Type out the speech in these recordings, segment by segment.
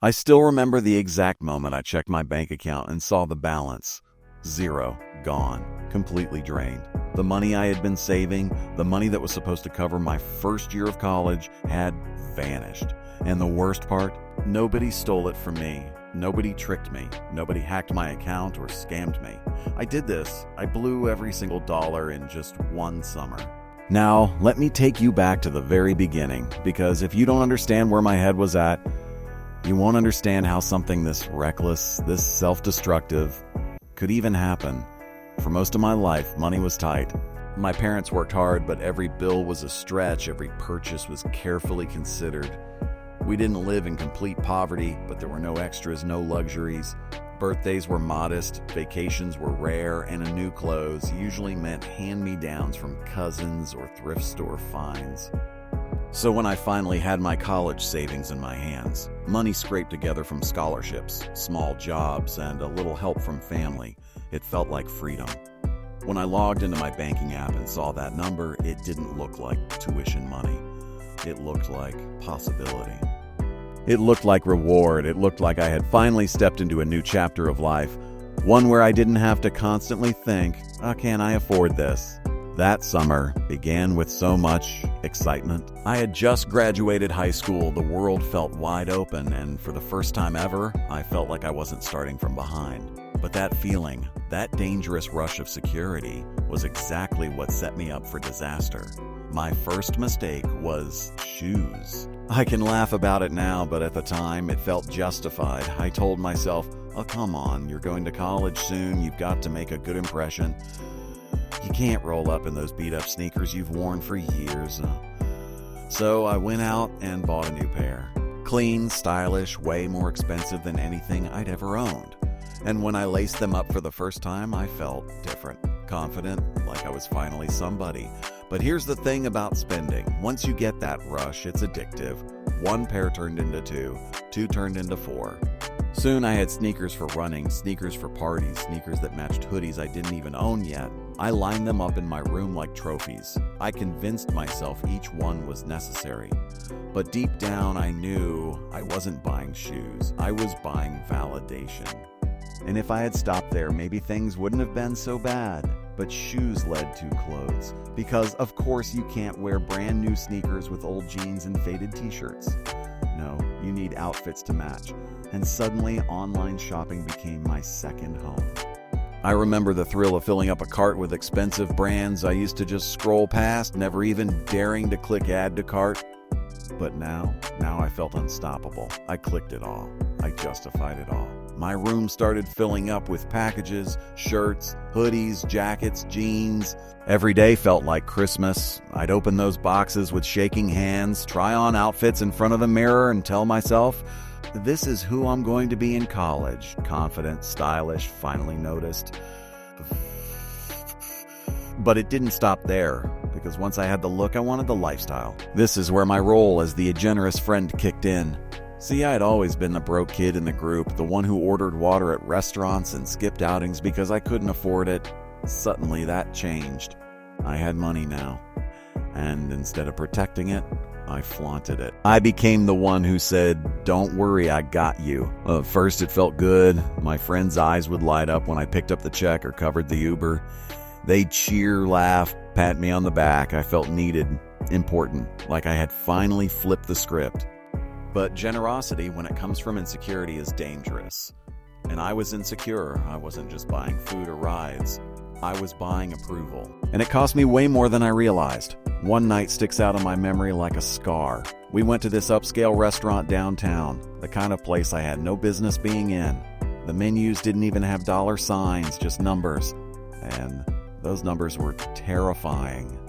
I still remember the exact moment I checked my bank account and saw the balance. Zero. Gone. Completely drained. The money I had been saving, the money that was supposed to cover my first year of college, had vanished. And the worst part, nobody stole it from me. Nobody tricked me. Nobody hacked my account or scammed me. I did this. I blew every single dollar in just one summer. Now, let me take you back to the very beginning, because if you don't understand where my head was at, you won't understand how something this reckless, this self-destructive, could even happen. For most of my life, money was tight. My parents worked hard, but every bill was a stretch. Every purchase was carefully considered. We didn't live in complete poverty, but there were no extras, no luxuries. Birthdays were modest, vacations were rare, and new clothes usually meant hand-me-downs from cousins or thrift store finds. So when I finally had my college savings in my hands, money scraped together from scholarships, small jobs, and a little help from family, it felt like freedom. When I logged into my banking app and saw that number, it didn't look like tuition money. It looked like possibility. It looked like reward. It looked like I had finally stepped into a new chapter of life, one where I didn't have to constantly think, can I afford this? That summer began with so much excitement. I had just graduated high school, the world felt wide open, and for the first time ever, I felt like I wasn't starting from behind. But that feeling, that dangerous rush of security, was exactly what set me up for disaster. My first mistake was shoes. I can laugh about it now, but at the time, it felt justified. I told myself, come on, you're going to college soon, you've got to make a good impression. You can't roll up in those beat-up sneakers you've worn for years. So I went out and bought a new pair. Clean, stylish, way more expensive than anything I'd ever owned. And when I laced them up for the first time, I felt different, confident, like I was finally somebody. But here's the thing about spending. Once you get that rush, it's addictive. One pair turned into two turned into four. Soon I had sneakers for running, sneakers for parties, sneakers that matched hoodies I didn't even own yet. I lined them up in my room like trophies. I convinced myself each one was necessary. But deep down I knew I wasn't buying shoes. I was buying validation. And if I had stopped there, maybe things wouldn't have been so bad. But shoes led to clothes. Because, of course, you can't wear brand new sneakers with old jeans and faded t-shirts. No, you need outfits to match. And suddenly, online shopping became my second home. I remember the thrill of filling up a cart with expensive brands I used to just scroll past, never even daring to click add to cart. But now I felt unstoppable. I clicked it all. I justified it all. My room started filling up with packages, shirts, hoodies, jackets, jeans. Every day felt like Christmas. I'd open those boxes with shaking hands, try on outfits in front of the mirror, and tell myself, this is who I'm going to be in college. Confident, stylish, finally noticed. But it didn't stop there, because once I had the look, I wanted the lifestyle. This is where my role as the generous friend kicked in. See, I had always been the broke kid in the group, the one who ordered water at restaurants and skipped outings because I couldn't afford it. Suddenly that changed. I had money now. And instead of protecting it, I flaunted it. I became the one who said, don't worry, I got you. First it felt good. My friends' eyes would light up when I picked up the check or covered the Uber. They'd cheer, laugh, pat me on the back. I felt needed, important, like I had finally flipped the script. But generosity, when it comes from insecurity, is dangerous. And I was insecure. I wasn't just buying food or rides. I was buying approval. And it cost me way more than I realized. One night sticks out in my memory like a scar. We went to this upscale restaurant downtown, the kind of place I had no business being in. The menus didn't even have dollar signs, just numbers. And those numbers were terrifying.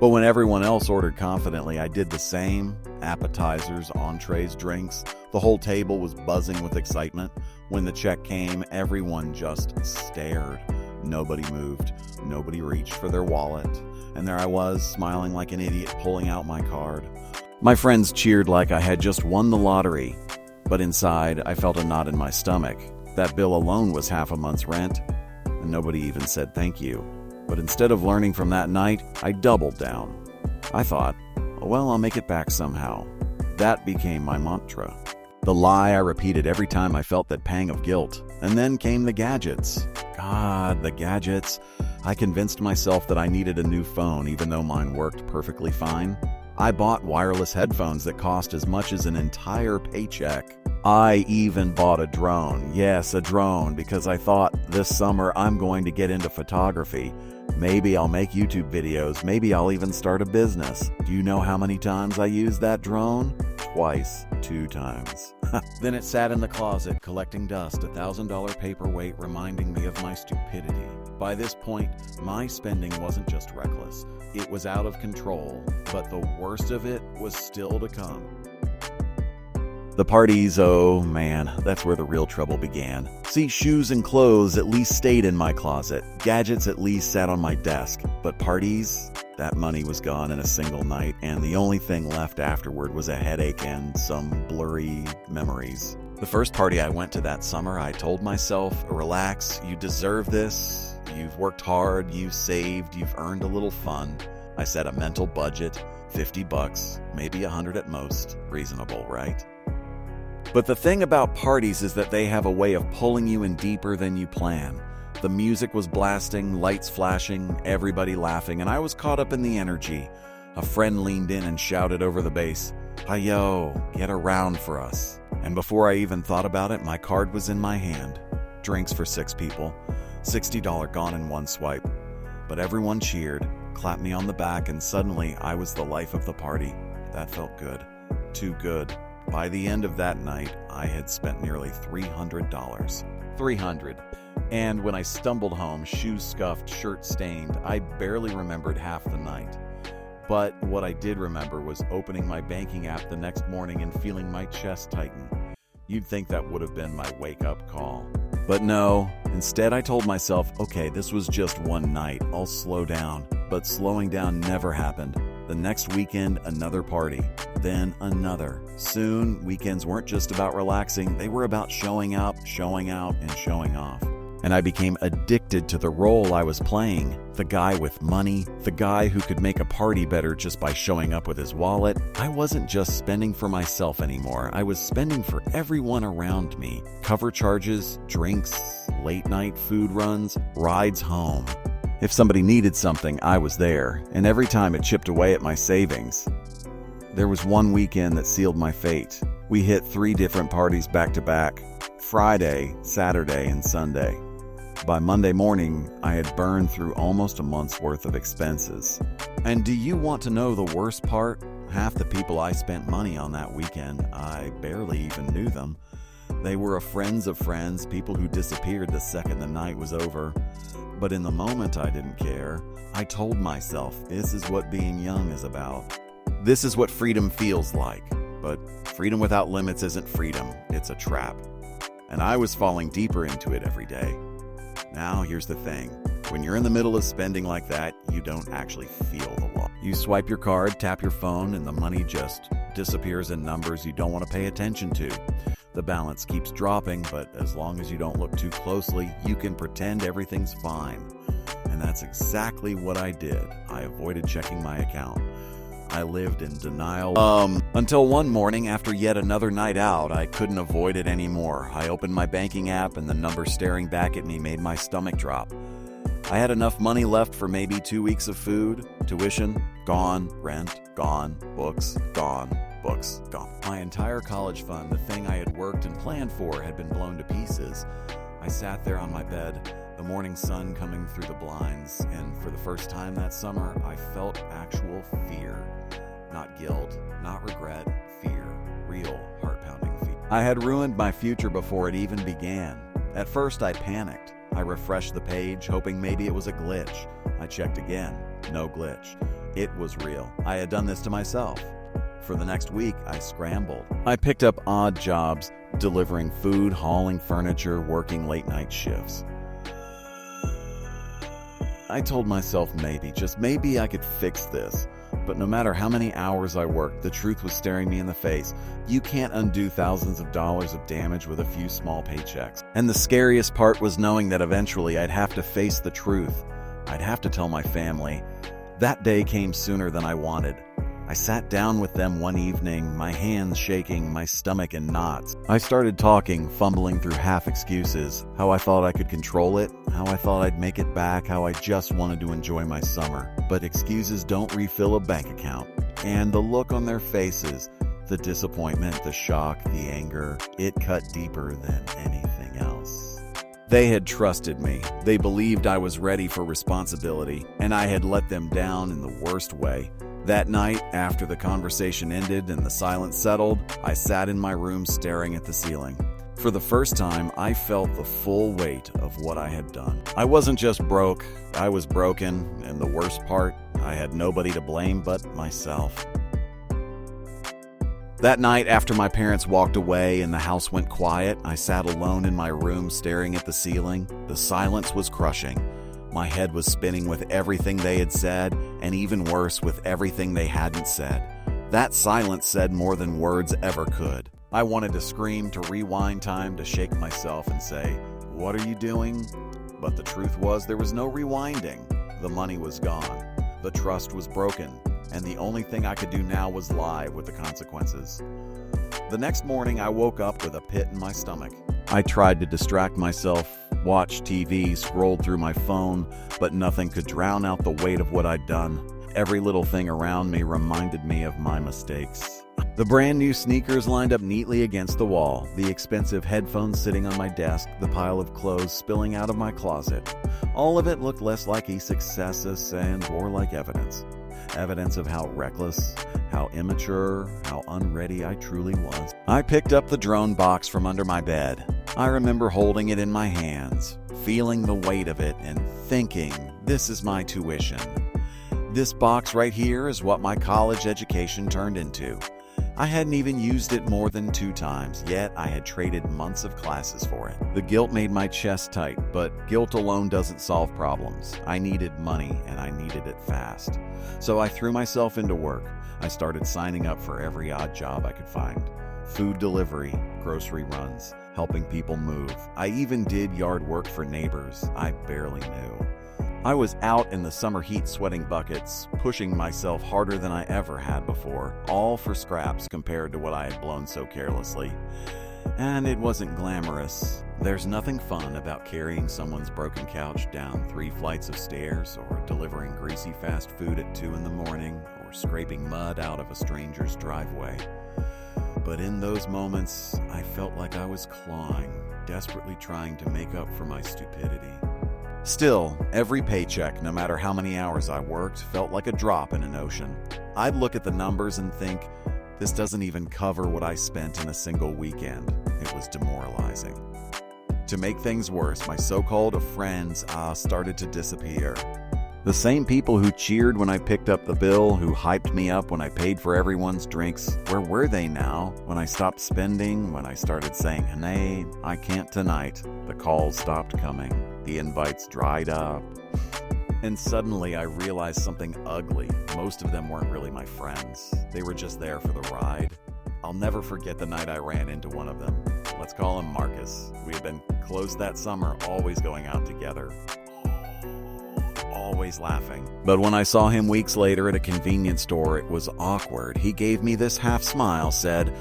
But when everyone else ordered confidently, I did the same. Appetizers, entrees, drinks. The whole table was buzzing with excitement. When the check came, everyone just stared. Nobody moved. Nobody reached for their wallet. And there I was, smiling like an idiot, pulling out my card. My friends cheered like I had just won the lottery. But inside, I felt a knot in my stomach. That bill alone was half a month's rent. And nobody even said thank you. But instead of learning from that night, I doubled down. I thought, well, I'll make it back somehow. That became my mantra. The lie I repeated every time I felt that pang of guilt. And then came the gadgets. God, the gadgets. I convinced myself that I needed a new phone even though mine worked perfectly fine. I bought wireless headphones that cost as much as an entire paycheck. I even bought a drone. Yes, a drone, because I thought this summer I'm going to get into photography. Maybe I'll make YouTube videos. Maybe I'll even start a business. Do you know how many times I used that drone? Twice. 2 times. Then it sat in the closet collecting dust, a $1,000 paperweight reminding me of my stupidity. By this point, my spending wasn't just reckless. It was out of control, but the worst of it was still to come. The parties, oh man, that's where the real trouble began. See, shoes and clothes at least stayed in my closet. Gadgets at least sat on my desk. But parties, that money was gone in a single night, and the only thing left afterward was a headache and some blurry memories. The first party I went to that summer, I told myself, relax, you deserve this. You've worked hard, you've saved, you've earned a little fun. I set a mental budget, $50, maybe $100 at most. Reasonable, right? But the thing about parties is that they have a way of pulling you in deeper than you plan. The music was blasting, lights flashing, everybody laughing, and I was caught up in the energy. A friend leaned in and shouted over the bass, "Hi-yo, get around for us." And before I even thought about it, my card was in my hand. Drinks for 6 people, $60 gone in one swipe. But everyone cheered, clapped me on the back, and suddenly I was the life of the party. That felt good. Too good. By the end of that night, I had spent nearly $300. $300. And when I stumbled home, shoes scuffed, shirt stained, I barely remembered half the night. But what I did remember was opening my banking app the next morning and feeling my chest tighten. You'd think that would have been my wake-up call. But no, instead I told myself, okay, this was just one night, I'll slow down. But slowing down never happened. The next weekend, another party, then another. Soon, weekends weren't just about relaxing, they were about showing up, showing out, and showing off. And I became addicted to the role I was playing. The guy with money, the guy who could make a party better just by showing up with his wallet. I wasn't just spending for myself anymore, I was spending for everyone around me. Cover charges, drinks, late night food runs, rides home. If somebody needed something, I was there, and every time it chipped away at my savings. There was one weekend that sealed my fate. We hit 3 different parties back to back, Friday, Saturday, and Sunday. By Monday morning, I had burned through almost a month's worth of expenses. And do you want to know the worst part? Half the people I spent money on that weekend, I barely even knew them. They were friends of friends, people who disappeared the second the night was over. But in the moment, I didn't care. I told myself, this is what being young is about. This is what freedom feels like. But freedom without limits isn't freedom, it's a trap. And I was falling deeper into it every day. Now, here's the thing. When you're in the middle of spending like that, you don't actually feel the loss. You swipe your card, tap your phone, and the money just disappears in numbers you don't want to pay attention to. The balance keeps dropping, but as long as you don't look too closely, you can pretend everything's fine. And that's exactly what I did. I avoided checking my account. I lived in denial. Until one morning, after yet another night out, I couldn't avoid it anymore. I opened my banking app, and the number staring back at me made my stomach drop. I had enough money left for maybe 2 weeks of food, tuition, gone, rent, gone, books, gone. Books, gone. My entire college fund, the thing I had worked and planned for, had been blown to pieces. I sat there on my bed, the morning sun coming through the blinds, and for the first time that summer, I felt actual fear. Not guilt, not regret, fear. Real, heart-pounding fear. I had ruined my future before it even began. At first, I panicked. I refreshed the page, hoping maybe it was a glitch. I checked again. No glitch. It was real. I had done this to myself. For the next week, I scrambled. I picked up odd jobs, delivering food, hauling furniture, working late-night shifts. I told myself maybe, just maybe I could fix this. But no matter how many hours I worked, the truth was staring me in the face. You can't undo thousands of dollars of damage with a few small paychecks. And the scariest part was knowing that eventually I'd have to face the truth. I'd have to tell my family. That day came sooner than I wanted. I sat down with them one evening, my hands shaking, my stomach in knots. I started talking, fumbling through half excuses, how I thought I could control it, how I thought I'd make it back, how I just wanted to enjoy my summer. But excuses don't refill a bank account. And the look on their faces, the disappointment, the shock, the anger, it cut deeper than anything else. They had trusted me. They believed I was ready for responsibility, and I had let them down in the worst way. That night, after the conversation ended and the silence settled, I sat in my room staring at the ceiling. For the first time, I felt the full weight of what I had done. I wasn't just broke, I was broken, and the worst part, I had nobody to blame but myself. That night, after my parents walked away and the house went quiet, I sat alone in my room staring at the ceiling. The silence was crushing. My head was spinning with everything they had said, and even worse, with everything they hadn't said. That silence said more than words ever could. I wanted to scream, to rewind time, to shake myself and say, "What are you doing?" But the truth was, there was no rewinding. The money was gone. The trust was broken. And the only thing I could do now was live with the consequences. The next morning, I woke up with a pit in my stomach. I tried to distract myself, watched TV, scrolled through my phone, but nothing could drown out the weight of what I'd done. Every little thing around me reminded me of my mistakes. The brand new sneakers lined up neatly against the wall, the expensive headphones sitting on my desk, the pile of clothes spilling out of my closet. All of it looked less like a success and more like evidence. Evidence of how reckless, how immature, how unready I truly was. I picked up the drone box from under my bed. I remember holding it in my hands, feeling the weight of it, and thinking, this is my tuition. This box right here is what my college education turned into. I hadn't even used it more than 2 times, yet I had traded months of classes for it. The guilt made my chest tight, but guilt alone doesn't solve problems. I needed money, and I needed it fast. So I threw myself into work. I started signing up for every odd job I could find. Food delivery, grocery runs, helping people move. I even did yard work for neighbors I barely knew. I was out in the summer heat sweating buckets, pushing myself harder than I ever had before, all for scraps compared to what I had blown so carelessly. And it wasn't glamorous. There's nothing fun about carrying someone's broken couch down 3 flights of stairs, or delivering greasy fast food at 2 in the morning, or scraping mud out of a stranger's driveway. But in those moments, I felt like I was clawing, desperately trying to make up for my stupidity. Still, every paycheck, no matter how many hours I worked, felt like a drop in an ocean. I'd look at the numbers and think, this doesn't even cover what I spent in a single weekend. It was demoralizing. To make things worse, my so-called friends started to disappear. The same people who cheered when I picked up the bill, who hyped me up when I paid for everyone's drinks, where were they now? When I stopped spending, when I started saying, "Hey, I can't tonight," the calls stopped coming. The invites dried up. And suddenly I realized something ugly. Most of them weren't really my friends. They were just there for the ride. I'll never forget the night I ran into one of them. Let's call him Marcus. We had been close that summer, always going out together. Always laughing. But when I saw him weeks later at a convenience store, it was awkward. He gave me this half smile, said,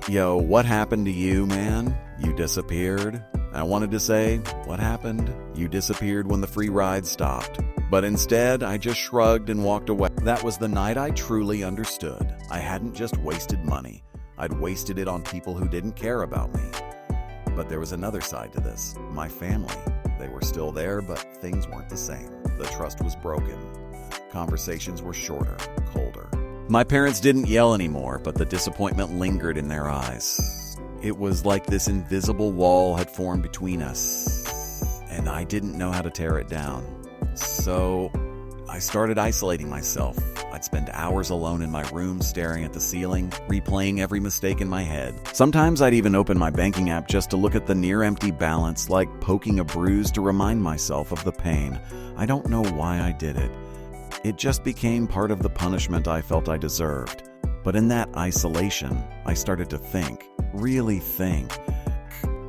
"Yo, what happened to you, man? You disappeared." I wanted to say, "What happened? You disappeared when the free ride stopped." But instead, I just shrugged and walked away. That was the night I truly understood. I hadn't just wasted money. I'd wasted it on people who didn't care about me. But there was another side to this. My family. They were still there, but things weren't the same. The trust was broken. Conversations were shorter, colder. My parents didn't yell anymore, but the disappointment lingered in their eyes. It was like this invisible wall had formed between us, and I didn't know how to tear it down. So I started isolating myself. I'd spend hours alone in my room staring at the ceiling, replaying every mistake in my head. Sometimes I'd even open my banking app just to look at the near-empty balance, like poking a bruise to remind myself of the pain. I don't know why I did it. It just became part of the punishment I felt I deserved. But in that isolation, I started to think, really think.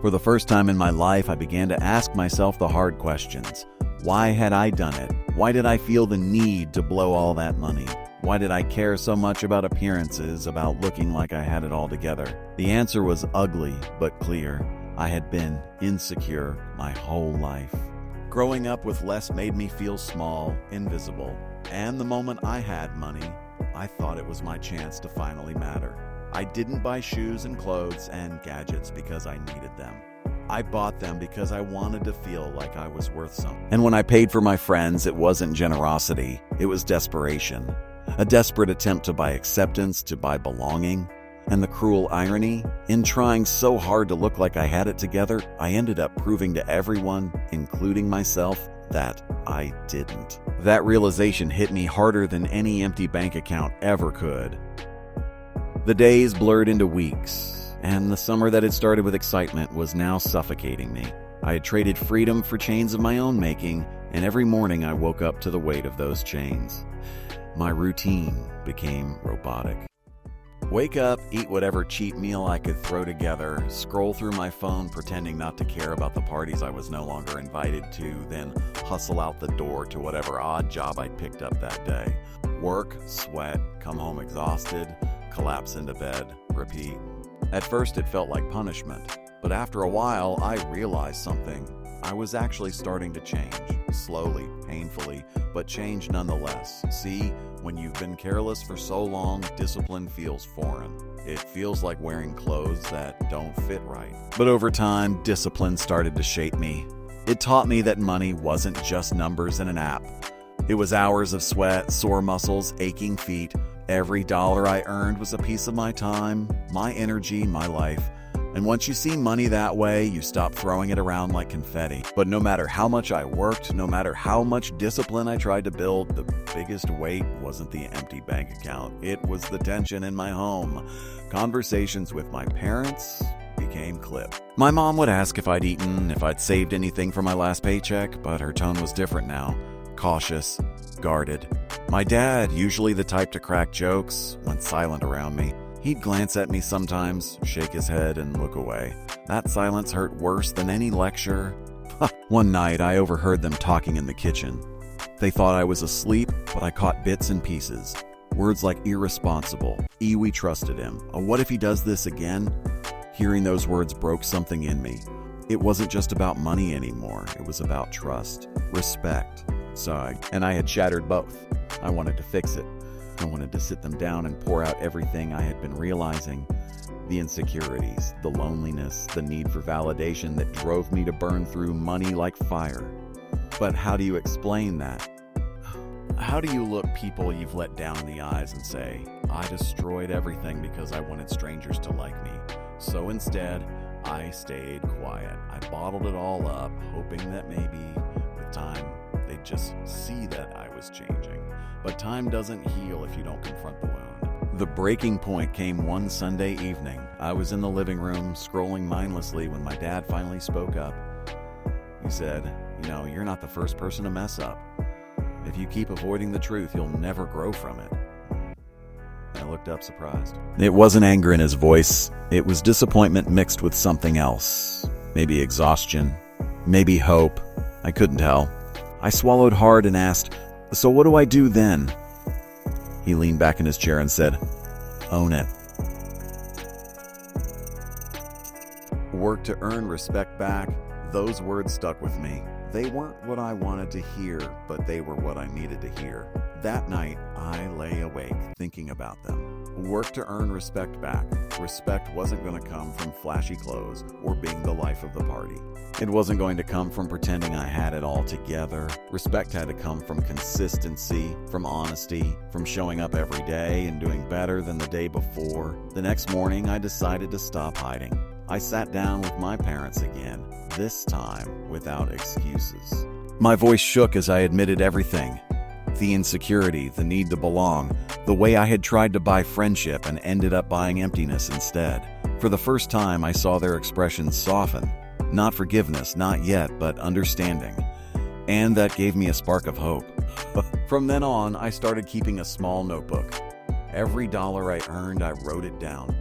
For the first time in my life, I began to ask myself the hard questions. Why had I done it? Why did I feel the need to blow all that money? Why did I care so much about appearances, about looking like I had it all together? The answer was ugly but clear. I had been insecure my whole life. Growing up with less made me feel small, invisible. And the moment I had money, I thought it was my chance to finally matter. I didn't buy shoes and clothes and gadgets because I needed them. I bought them because I wanted to feel like I was worth something. And when I paid for my friends, it wasn't generosity, it was desperation. A desperate attempt to buy acceptance, to buy belonging. And the cruel irony, in trying so hard to look like I had it together, I ended up proving to everyone, including myself, that I didn't. That realization hit me harder than any empty bank account ever could. The days blurred into weeks, and the summer that had started with excitement was now suffocating me. I had traded freedom for chains of my own making, and every morning I woke up to the weight of those chains. My routine became robotic. Wake up, eat whatever cheap meal I could throw together, scroll through my phone pretending not to care about the parties I was no longer invited to, then hustle out the door to whatever odd job I'd picked up that day. Work, sweat, come home exhausted, collapse into bed, repeat. At first it felt like punishment, but after a while I realized something. I was actually starting to change, slowly, painfully, but change nonetheless. See, when you've been careless for so long, discipline feels foreign. It feels like wearing clothes that don't fit right. But over time, discipline started to shape me. It taught me that money wasn't just numbers in an app. It was hours of sweat, sore muscles, aching feet. Every dollar I earned was a piece of my time, my energy, my life. And once you see money that way, you stop throwing it around like confetti. But no matter how much I worked, no matter how much discipline I tried to build, the biggest weight wasn't the empty bank account. It was the tension in my home. Conversations with my parents became clip. My mom would ask if I'd eaten, if I'd saved anything for my last paycheck, but her tone was different now. Cautious, guarded. My dad, usually the type to crack jokes, went silent around me. He'd glance at me sometimes, shake his head, and look away. That silence hurt worse than any lecture. One night, I overheard them talking in the kitchen. They thought I was asleep, but I caught bits and pieces. Words like irresponsible, we trusted him, what if he does this again? Hearing those words broke something in me. It wasn't just about money anymore. It was about trust, respect. And I had shattered both. I wanted to fix it. I wanted to sit them down and pour out everything I had been realizing. The insecurities, the loneliness, the need for validation that drove me to burn through money like fire. But how do you explain that? How do you look people you've let down in the eyes and say, I destroyed everything because I wanted strangers to like me. So instead, I stayed quiet. I bottled it all up, hoping that maybe with time, they'd just see that I was changing. But time doesn't heal if you don't confront the wound. The breaking point came one Sunday evening. I was in the living room, scrolling mindlessly when my dad finally spoke up. He said, you're not the first person to mess up. If you keep avoiding the truth, you'll never grow from it. I looked up surprised. It wasn't anger in his voice. It was disappointment mixed with something else. Maybe exhaustion. Maybe hope. I couldn't tell. I swallowed hard and asked, so what do I do then? He leaned back in his chair and said, own it. Work to earn respect back. Those words stuck with me. They weren't what I wanted to hear, but they were what I needed to hear. That night, I lay awake thinking about them. Work to earn respect back. Respect wasn't going to come from flashy clothes or being the life of the party. It wasn't going to come from pretending I had it all together. Respect had to come from consistency, from honesty, from showing up every day and doing better than the day before. The next morning, I decided to stop hiding. I sat down with my parents again, this time without excuses. My voice shook as I admitted everything. The insecurity, the need to belong, the way I had tried to buy friendship and ended up buying emptiness instead. For the first time, I saw their expressions soften. Not forgiveness, not yet, but understanding. And that gave me a spark of hope. From then on, I started keeping a small notebook. Every dollar I earned, I wrote it down.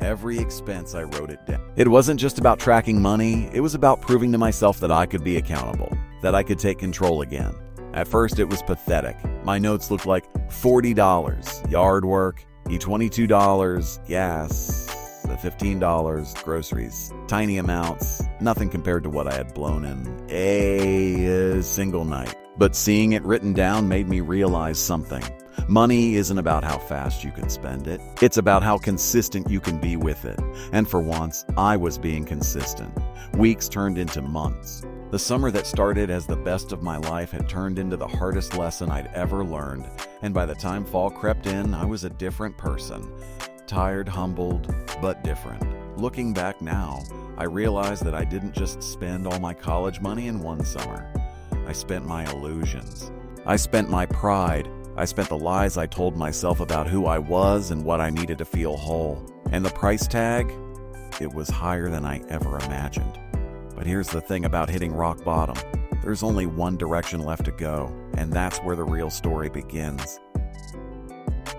Every expense, I wrote it down. It wasn't just about tracking money, it was about proving to myself that I could be accountable, that I could take control again. At first, it was pathetic. My notes looked like $40, yard work, $22, gas, $15, groceries. Tiny amounts, nothing compared to what I had blown in a single night. But seeing it written down made me realize something. Money isn't about how fast you can spend it. It's about how consistent you can be with it. And for once, I was being consistent. Weeks turned into months. The summer that started as the best of my life had turned into the hardest lesson I'd ever learned. And by the time fall crept in, I was a different person. Tired, humbled, but different. Looking back now, I realized that I didn't just spend all my college money in one summer. I spent my illusions. I spent my pride. I spent the lies I told myself about who I was and what I needed to feel whole. And the price tag? It was higher than I ever imagined. But here's the thing about hitting rock bottom. There's only one direction left to go, and that's where the real story begins.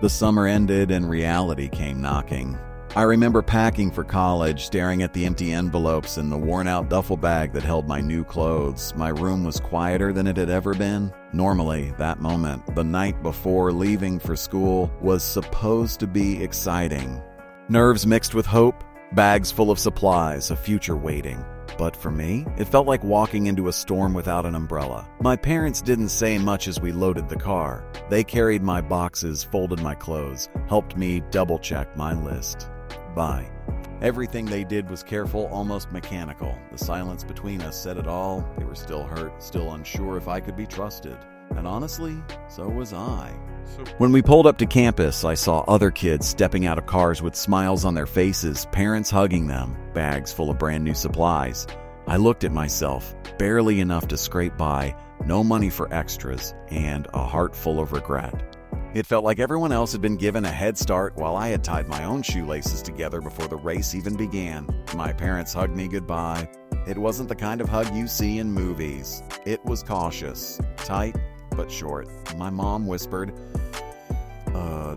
The summer ended and reality came knocking. I remember packing for college, staring at the empty envelopes in the worn-out duffel bag that held my new clothes. My room was quieter than it had ever been. Normally, that moment, the night before leaving for school, was supposed to be exciting. Nerves mixed with hope, bags full of supplies, a future waiting. But for me, it felt like walking into a storm without an umbrella. My parents didn't say much as we loaded the car. They carried my boxes, folded my clothes, helped me double-check my list. Bye. Everything they did was careful, almost mechanical. The silence between us said it all. They were still hurt, still unsure if I could be trusted. And honestly, so was I. When we pulled up to campus, I saw other kids stepping out of cars with smiles on their faces, parents hugging them, bags full of brand new supplies. I looked at myself, barely enough to scrape by, no money for extras, and a heart full of regret. It felt like everyone else had been given a head start while I had tied my own shoelaces together before the race even began. My parents hugged me goodbye. It wasn't the kind of hug you see in movies. It was cautious, tight, but short. My mom whispered,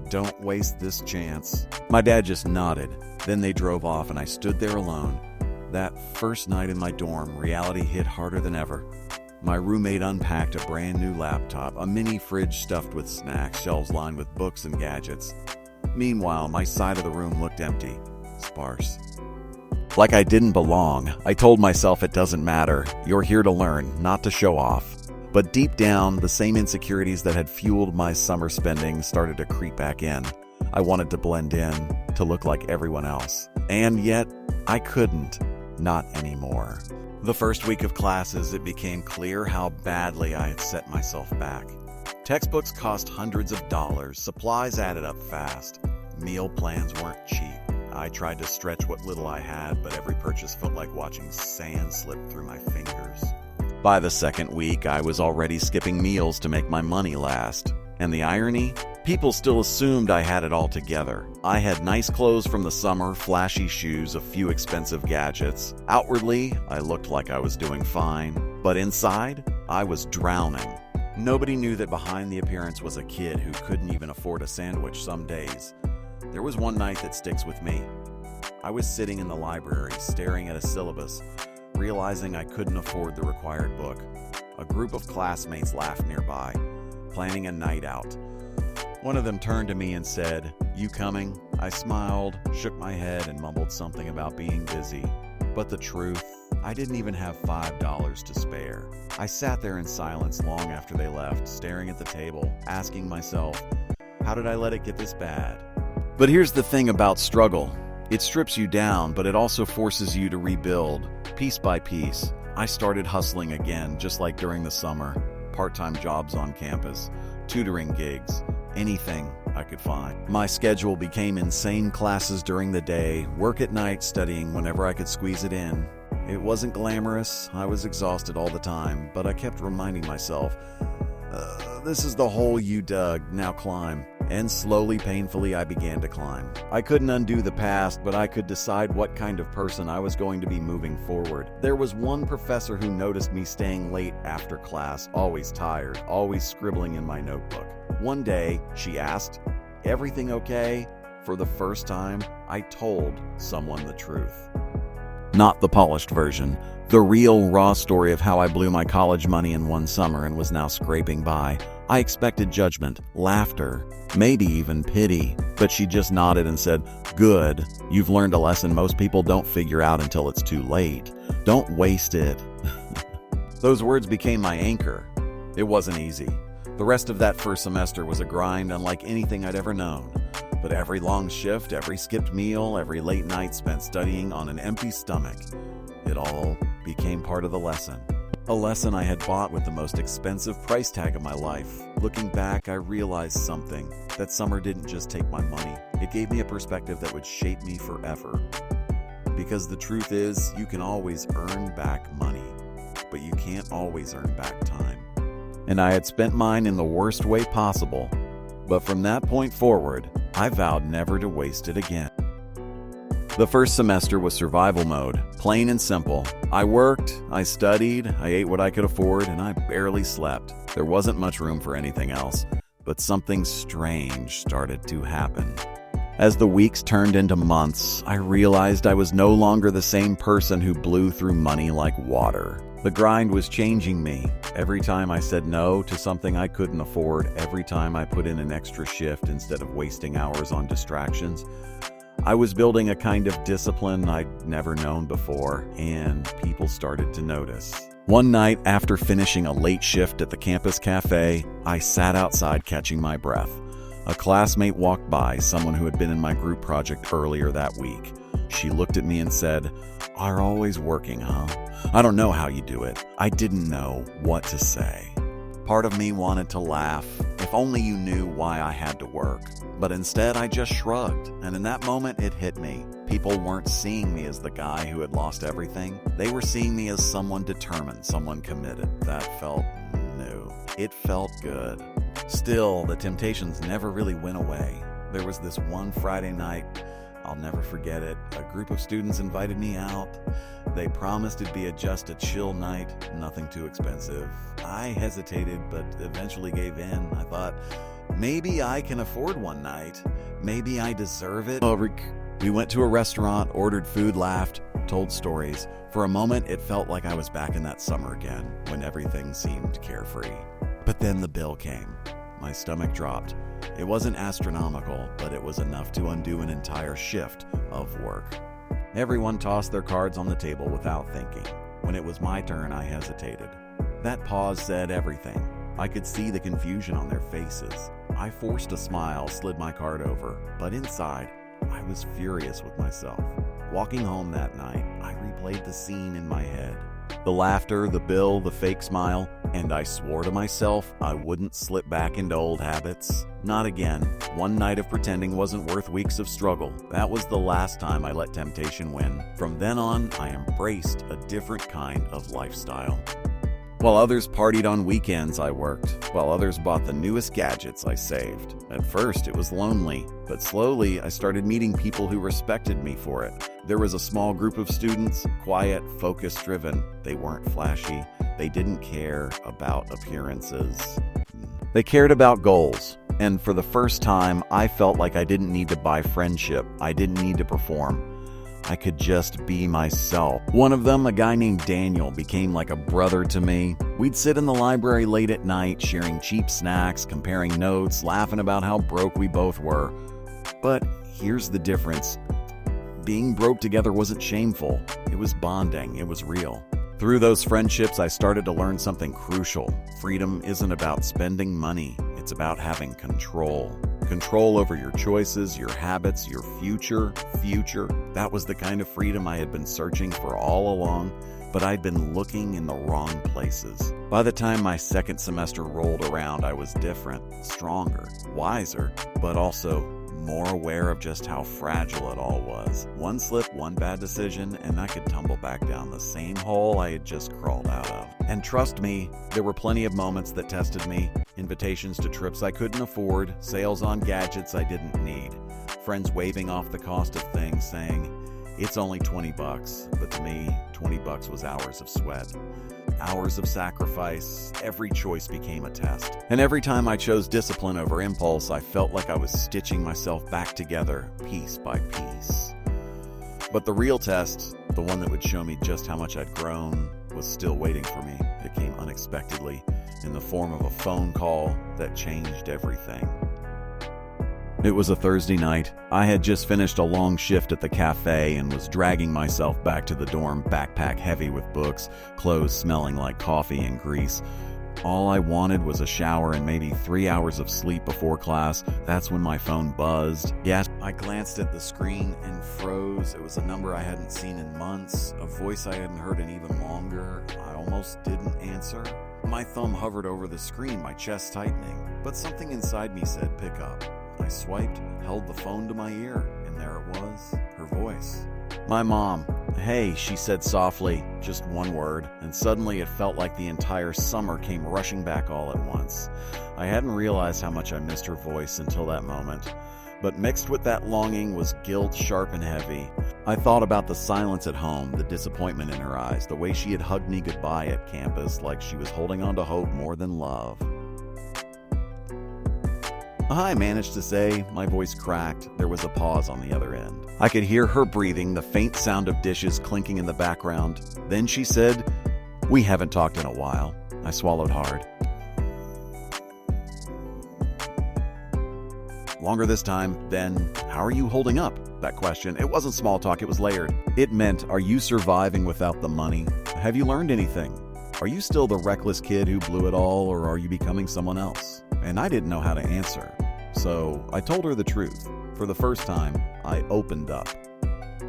don't waste this chance. My dad just nodded. Then they drove off and I stood there alone. That first night in my dorm, reality hit harder than ever. My roommate unpacked a brand new laptop, a mini fridge stuffed with snacks, shelves lined with books and gadgets. Meanwhile, my side of the room looked empty, sparse. Like I didn't belong, I told myself it doesn't matter. You're here to learn, not to show off. But deep down, the same insecurities that had fueled my summer spending started to creep back in. I wanted to blend in, to look like everyone else. And yet, I couldn't. Not anymore. The first week of classes, it became clear how badly I had set myself back. Textbooks cost hundreds of dollars, supplies added up fast. Meal plans weren't cheap. I tried to stretch what little I had, but every purchase felt like watching sand slip through my fingers. By the second week, I was already skipping meals to make my money last. And the irony? People still assumed I had it all together. I had nice clothes from the summer, flashy shoes, a few expensive gadgets. Outwardly, I looked like I was doing fine. But inside, I was drowning. Nobody knew that behind the appearance was a kid who couldn't even afford a sandwich some days. There was one night that sticks with me. I was sitting in the library, staring at a syllabus, realizing I couldn't afford the required book. A group of classmates laughed nearby, planning a night out. One of them turned to me and said, "You coming?" I smiled, shook my head, and mumbled something about being busy. But the truth, I didn't even have $5 to spare. I sat there in silence long after they left, staring at the table, asking myself, how did I let it get this bad? But here's the thing about struggle. It strips you down, but it also forces you to rebuild, piece by piece. I started hustling again, just like during the summer. Part-time jobs on campus, tutoring gigs, anything I could find. My schedule became insane: classes during the day, work at night, studying whenever I could squeeze it in. It wasn't glamorous, I was exhausted all the time, but I kept reminding myself, this is the hole you dug, now climb. And slowly, painfully, I began to climb. I couldn't undo the past, but I could decide what kind of person I was going to be moving forward. There was one professor who noticed me staying late after class, always tired, always scribbling in my notebook. One day, she asked, "Everything okay?" For the first time, I told someone the truth. Not the polished version, The real, raw story of how I blew my college money in one summer and was now scraping by. I expected judgment, laughter, maybe even pity, but she just nodded and said, "Good, you've learned a lesson most people don't figure out until it's too late. Don't waste it." Those words became my anchor. It wasn't easy. The rest of that first semester was a grind unlike anything I'd ever known. But every long shift, every skipped meal, every late night spent studying on an empty stomach, it all became part of the lesson. A lesson I had bought with the most expensive price tag of my life. Looking back, I realized something. That summer didn't just take my money. It gave me a perspective that would shape me forever. Because the truth is, you can always earn back money, but you can't always earn back time. And I had spent mine in the worst way possible. But from that point forward, I vowed never to waste it again. The first semester was survival mode, plain and simple. I worked, I studied, I ate what I could afford, and I barely slept. There wasn't much room for anything else, but something strange started to happen. As the weeks turned into months, I realized I was no longer the same person who blew through money like water. The grind was changing me. Every time I said no to something I couldn't afford, every time I put in an extra shift instead of wasting hours on distractions, I was building a kind of discipline I'd never known before, and people started to notice. One night, after finishing a late shift at the campus cafe, I sat outside catching my breath. A classmate walked by, someone who had been in my group project earlier that week. She looked at me and said, "Are always working, huh? I don't know how you do it." I didn't know what to say. Part of me wanted to laugh. If only you knew why I had to work. But instead, I just shrugged, and in that moment, it hit me. People weren't seeing me as the guy who had lost everything. They were seeing me as someone determined, someone committed. That felt new. It felt good. Still, the temptations never really went away. There was this one Friday night, I'll never forget it. A group of students invited me out. They promised it'd be just a chill night, nothing too expensive. I hesitated, but eventually gave in. I thought, maybe I can afford one night. Maybe I deserve it. We went to a restaurant, ordered food, laughed, told stories. For a moment, it felt like I was back in that summer again, when everything seemed carefree. But then the bill came. My stomach dropped. It wasn't astronomical, but it was enough to undo an entire shift of work. Everyone tossed their cards on the table without thinking. When it was my turn, I hesitated. That pause said everything. I could see the confusion on their faces. I forced a smile, slid my card over, but inside, I was furious with myself. Walking home that night, I replayed the scene in my head. The laughter, the bill, the fake smile, and I swore to myself I wouldn't slip back into old habits. Not again. One night of pretending wasn't worth weeks of struggle. That was the last time I let temptation win. From then on, I embraced a different kind of lifestyle. While others partied on weekends, I worked. While others bought the newest gadgets, I saved. At first, it was lonely, but slowly I started meeting people who respected me for it. There was a small group of students, quiet, focus-driven. They weren't flashy. They didn't care about appearances. They cared about goals. And for the first time, I felt like I didn't need to buy friendship. I didn't need to perform. I could just be myself. One of them, a guy named Daniel, became like a brother to me. We'd sit in the library late at night, sharing cheap snacks, comparing notes, laughing about how broke we both were. But here's the difference. Being broke together wasn't shameful. It was bonding. It was real. Through those friendships, I started to learn something crucial. Freedom isn't about spending money. It's about having control. Control over your choices, your habits, your future. That was the kind of freedom I had been searching for all along, but I'd been looking in the wrong places. By the time my second semester rolled around, I was different, stronger, wiser, but also more aware of just how fragile it all was. One slip, one bad decision, and I could tumble back down the same hole I had just crawled out of. And trust me, there were plenty of moments that tested me. Invitations to trips I couldn't afford, sales on gadgets I didn't need, friends waving off the cost of things saying, "It's only $20, but to me, $20 was hours of sweat. Hours of sacrifice. Every choice became a test. And every time I chose discipline over impulse, I felt like I was stitching myself back together, piece by piece. But the real test, the one that would show me just how much I'd grown, was still waiting for me. It came unexpectedly, in the form of a phone call that changed everything. It was a Thursday night. I had just finished a long shift at the cafe and was dragging myself back to the dorm, backpack heavy with books, clothes smelling like coffee and grease. All I wanted was a shower and maybe 3 hours of sleep before class. That's when my phone buzzed. Yes, I glanced at the screen and froze. It was a number I hadn't seen in months, a voice I hadn't heard in even longer. I almost didn't answer. My thumb hovered over the screen, my chest tightening, but something inside me said, "Pick up." I swiped, held the phone to my ear, and there it was, her voice. "My mom." "Hey," she said softly, just one word, and suddenly it felt like the entire summer came rushing back all at once. I hadn't realized how much I missed her voice until that moment, but mixed with that longing was guilt, sharp and heavy. I thought about the silence at home, the disappointment in her eyes, the way she had hugged me goodbye at campus like she was holding on to hope more than love. "I managed to say." My voice cracked. There was a pause on the other end. I could hear her breathing, the faint sound of dishes clinking in the background. Then she said, "We haven't talked in a while." I swallowed hard. "Longer this time." "Then, how are you holding up?" That question, it wasn't small talk, it was layered. It meant, are you surviving without the money? Have you learned anything? Are you still the reckless kid who blew it all, or are you becoming someone else? And I didn't know how to answer. So I told her the truth. For the first time, I opened up.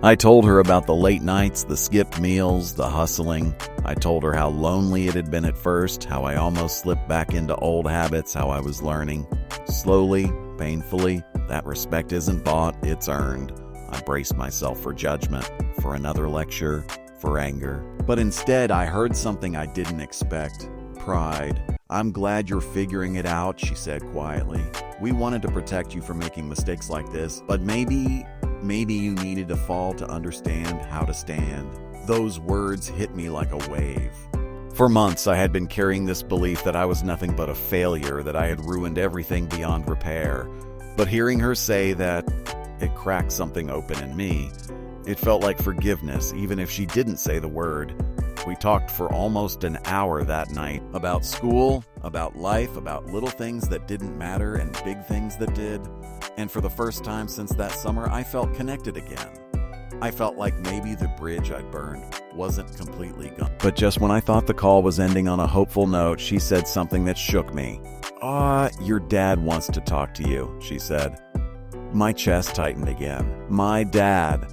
I told her about the late nights, the skipped meals, the hustling. I told her how lonely it had been at first, how I almost slipped back into old habits, how I was learning. Slowly, painfully, that respect isn't bought, it's earned. I braced myself for judgment, for another lecture, for anger. But instead, I heard something I didn't expect. Pride. "I'm glad you're figuring it out," she said quietly. "We wanted to protect you from making mistakes like this, but maybe you needed to fall to understand how to stand." Those words hit me like a wave. For months, I had been carrying this belief that I was nothing but a failure, that I had ruined everything beyond repair. But hearing her say that, it cracked something open in me. It felt like forgiveness, even if she didn't say the word. We talked for almost an hour that night about school, about life, about little things that didn't matter and big things that did. And for the first time since that summer, I felt connected again. I felt like maybe the bridge I'd burned wasn't completely gone. But just when I thought the call was ending on a hopeful note, she said something that shook me. Your dad wants to talk to you," she said. My chest tightened again. My dad.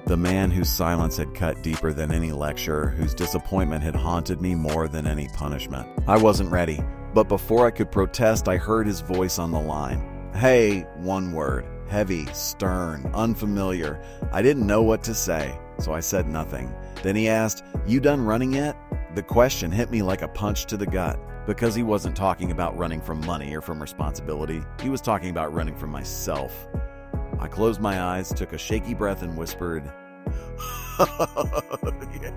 The man whose silence had cut deeper than any lecture, whose disappointment had haunted me more than any punishment. I wasn't ready, but before I could protest, I heard his voice on the line. "Hey," one word. Heavy, stern, unfamiliar. I didn't know what to say, so I said nothing. Then he asked, "You done running yet?" The question hit me like a punch to the gut, because he wasn't talking about running from money or from responsibility. He was talking about running from myself. I closed my eyes, took a shaky breath, and whispered, "Yeah."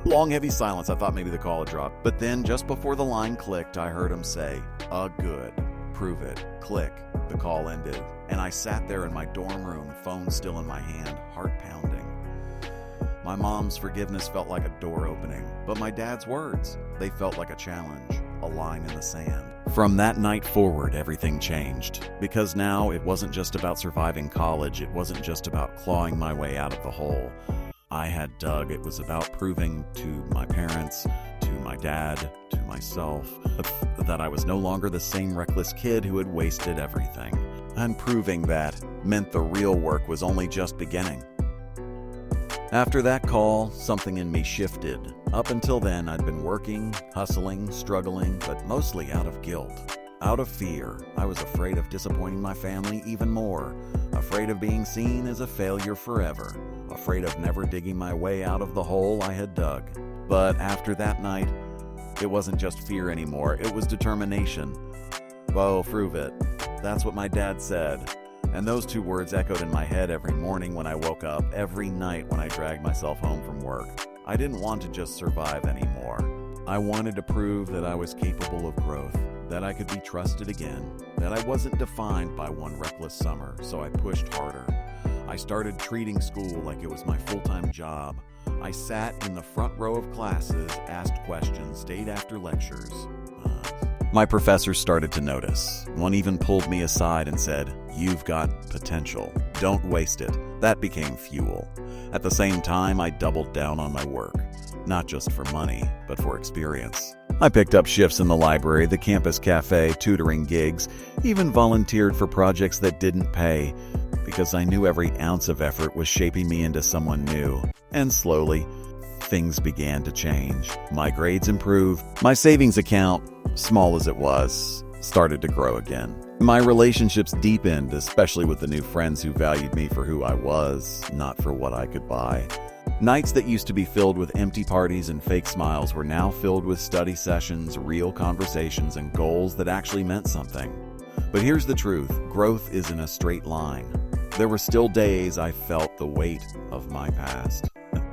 Long, heavy silence. I thought maybe the call had dropped. But then, just before the line clicked, I heard him say, "Good. Prove it." Click. The call ended. And I sat there in my dorm room, phone still in my hand, heart pounding. My mom's forgiveness felt like a door opening, but my dad's words, they felt like a challenge, a line in the sand. From that night forward, everything changed, because now it wasn't just about surviving college, it wasn't just about clawing my way out of the hole I had dug. It was about proving to my parents, to my dad, to myself, that I was no longer the same reckless kid who had wasted everything. And proving that meant the real work was only just beginning. After that call, something in me shifted. Up until then, I'd been working, hustling, struggling, but mostly out of guilt, out of fear. I was afraid of disappointing my family even more, afraid of being seen as a failure forever, afraid of never digging my way out of the hole I had dug. But after that night, it wasn't just fear anymore, it was determination. "Bo, prove it." That's what my dad said. And those two words echoed in my head every morning when I woke up, every night when I dragged myself home from work. I didn't want to just survive anymore. I wanted to prove that I was capable of growth, that I could be trusted again, that I wasn't defined by one reckless summer, so I pushed harder. I started treating school like it was my full-time job. I sat in the front row of classes, asked questions, stayed after lectures. My professors started to notice. One even pulled me aside and said, "You've got potential. Don't waste it." That became fuel. At the same time, I doubled down on my work. Not just for money, but for experience. I picked up shifts in the library, the campus cafe, tutoring gigs, even volunteered for projects that didn't pay, because I knew every ounce of effort was shaping me into someone new. And slowly, things began to change. My grades improved. My savings account, small as it was, started to grow again. My relationships deepened, especially with the new friends who valued me for who I was, not for what I could buy. Nights that used to be filled with empty parties and fake smiles were now filled with study sessions, real conversations, and goals that actually meant something. But here's the truth: growth isn't a straight line. There were still days I felt the weight of my past.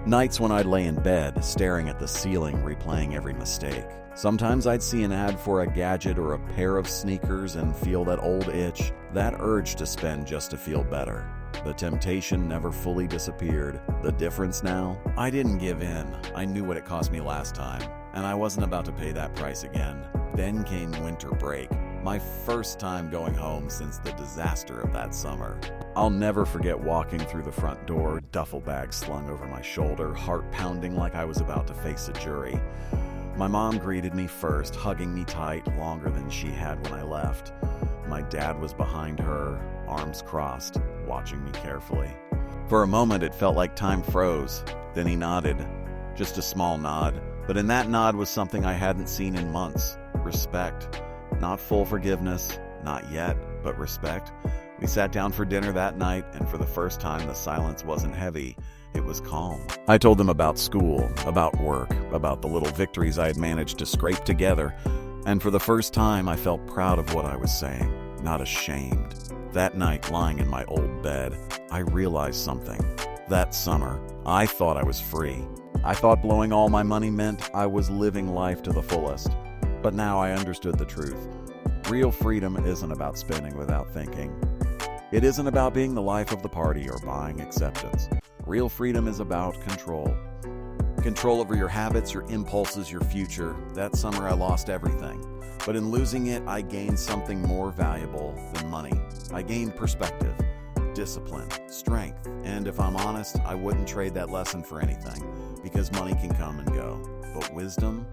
Nights when I'd lay in bed, staring at the ceiling, replaying every mistake. Sometimes I'd see an ad for a gadget or a pair of sneakers and feel that old itch, that urge to spend just to feel better. The temptation never fully disappeared. The difference now? I didn't give in. I knew what it cost me last time, and I wasn't about to pay that price again. Then came winter break, my first time going home since the disaster of that summer. I'll never forget walking through the front door, duffel bag slung over my shoulder, heart pounding like I was about to face a jury. My mom greeted me first, hugging me tight longer than she had when I left. My dad was behind her, arms crossed, watching me carefully. For a moment, it felt like time froze. Then he nodded. Just a small nod. But in that nod was something I hadn't seen in months. Respect. Not full forgiveness. Not yet, but respect. We sat down for dinner that night, and for the first time, the silence wasn't heavy. It was calm. I told them about school, about work, about the little victories I had managed to scrape together. And for the first time, I felt proud of what I was saying, not ashamed. That night, lying in my old bed, I realized something. That summer, I thought I was free. I thought blowing all my money meant I was living life to the fullest. But now I understood the truth. Real freedom isn't about spending without thinking. It isn't about being the life of the party or buying acceptance. Real freedom is about control. Control over your habits, your impulses, your future. That summer I lost everything. But in losing it, I gained something more valuable than money. I gained perspective, discipline, strength. And if I'm honest, I wouldn't trade that lesson for anything, because money can come and go. But wisdom,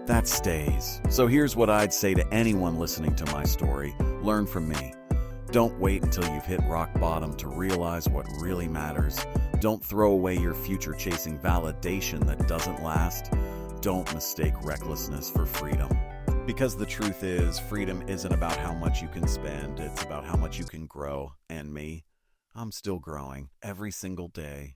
that stays. So here's what I'd say to anyone listening to my story. Learn from me. Don't wait until you've hit rock bottom to realize what really matters. Don't throw away your future chasing validation that doesn't last. Don't mistake recklessness for freedom. Because the truth is, freedom isn't about how much you can spend, it's about how much you can grow. And me, I'm still growing every single day.